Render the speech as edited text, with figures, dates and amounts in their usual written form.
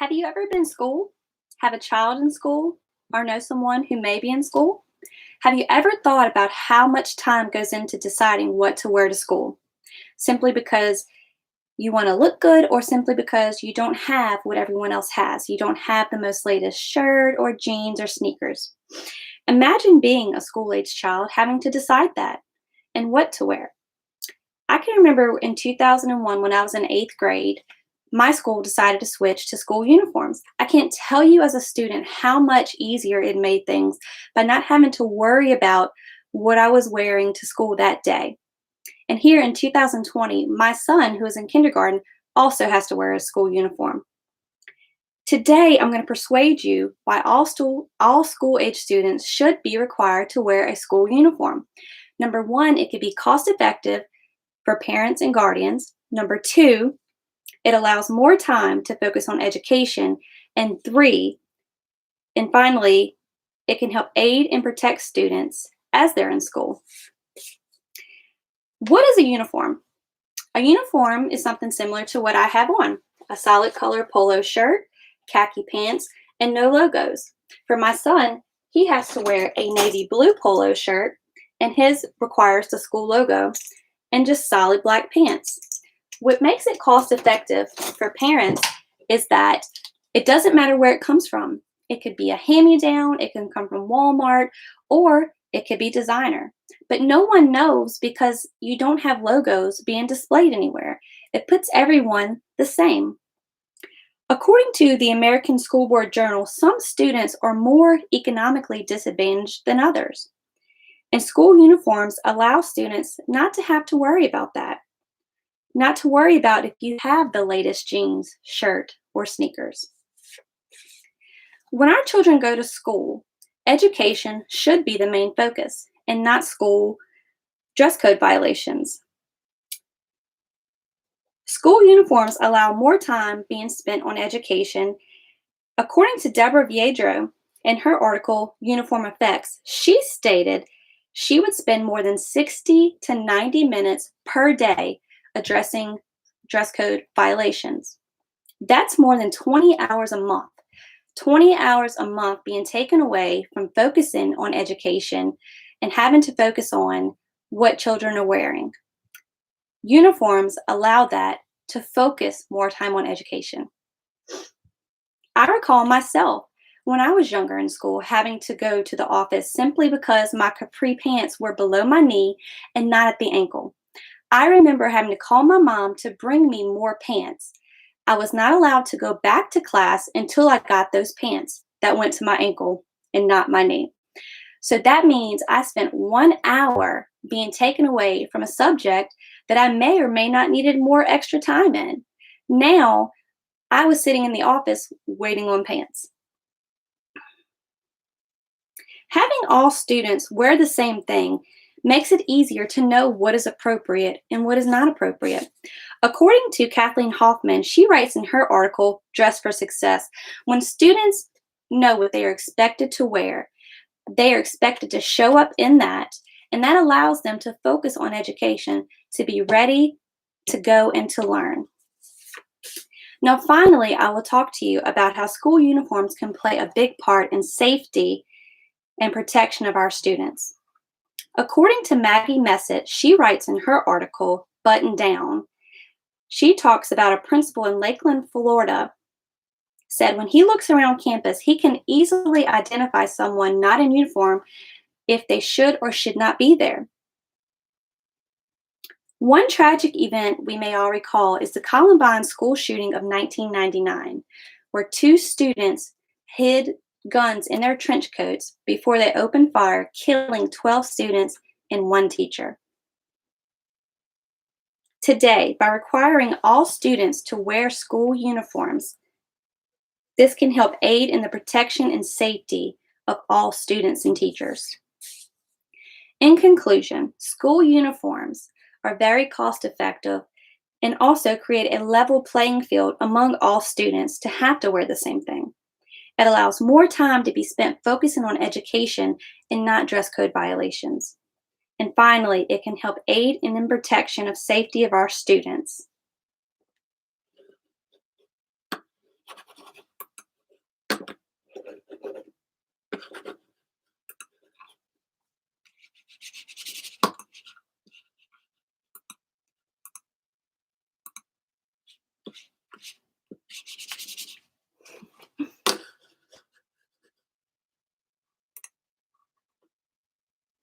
Have you ever been in school, have a child in school, or know someone who may be in school? Have you ever thought about how much time goes into deciding what to wear to school? Simply because you want to look good, or simply because you don't have what everyone else has? You don't have the most latest shirt, or jeans, or sneakers. Imagine being a school age child having to decide that and what to wear. I can remember in 2001 when I was in eighth grade, my school decided to switch to school uniforms. I can't tell you as a student how much easier it made things by not having to worry about what I was wearing to school that day. And here in 2020, my son, who is in kindergarten, also has to wear a school uniform. Today, I'm going to persuade you why all school age students should be required to wear a school uniform. Number one, it could be cost effective for parents and guardians. Number two, it allows more time to focus on education. And three, and finally, it can help aid and protect students as they're in school. What is a uniform? A uniform is something similar to what I have on: a solid color polo shirt, khaki pants, and no logos. For my son, he has to wear a navy blue polo shirt, and his requires the school logo, and just solid black pants. What makes it cost effective for parents is that it doesn't matter where it comes from. It could be a hand-me-down, it can come from Walmart, or it could be designer. But no one knows because you don't have logos being displayed anywhere. It puts everyone the same. According to the American School Board Journal, some students are more economically disadvantaged than others. And school uniforms allow students not to have to worry about that. Not to worry about if you have the latest jeans, shirt, or sneakers. When our children go to school, education should be the main focus and not school dress code violations. School uniforms allow more time being spent on education. According to Deborah Viedro, in her article, Uniform Effects, she stated she would spend more than 60 to 90 minutes per day addressing dress code violations. That's more than 20 hours a month. 20 hours a month being taken away from focusing on education and having to focus on what children are wearing. Uniforms allow that to focus more time on education. I recall myself when I was younger in school having to go to the office simply because my capri pants were below my knee and not at the ankle. I remember having to call my mom to bring me more pants. I was not allowed to go back to class until I got those pants that went to my ankle and not my knee. So that means I spent 1 hour being taken away from a subject that I may or may not needed more extra time in. Now, I was sitting in the office waiting on pants. Having all students wear the same thing makes it easier to know what is appropriate and what is not appropriate. According to Kathleen Hoffman, she writes in her article, Dress for Success, when students know what they are expected to wear, they are expected to show up in that, and that allows them to focus on education, to be ready to go and to learn. Now, finally, I will talk to you about how school uniforms can play a big part in safety and protection of our students. According to Maggie Messett, she writes in her article, Button Down, she talks about a principal in Lakeland, Florida, said when he looks around campus, he can easily identify someone not in uniform if they should or should not be there. One tragic event we may all recall is the Columbine school shooting of 1999, where 2 students hid guns in their trench coats before they opened fire, killing 12 students and 1 teacher. Today, by requiring all students to wear school uniforms, this can help aid in the protection and safety of all students and teachers. In conclusion, school uniforms are very cost effective and also create a level playing field among all students to have to wear the same thing. It allows more time to be spent focusing on education and not dress code violations. And finally, it can help aid in the protection of safety of our students.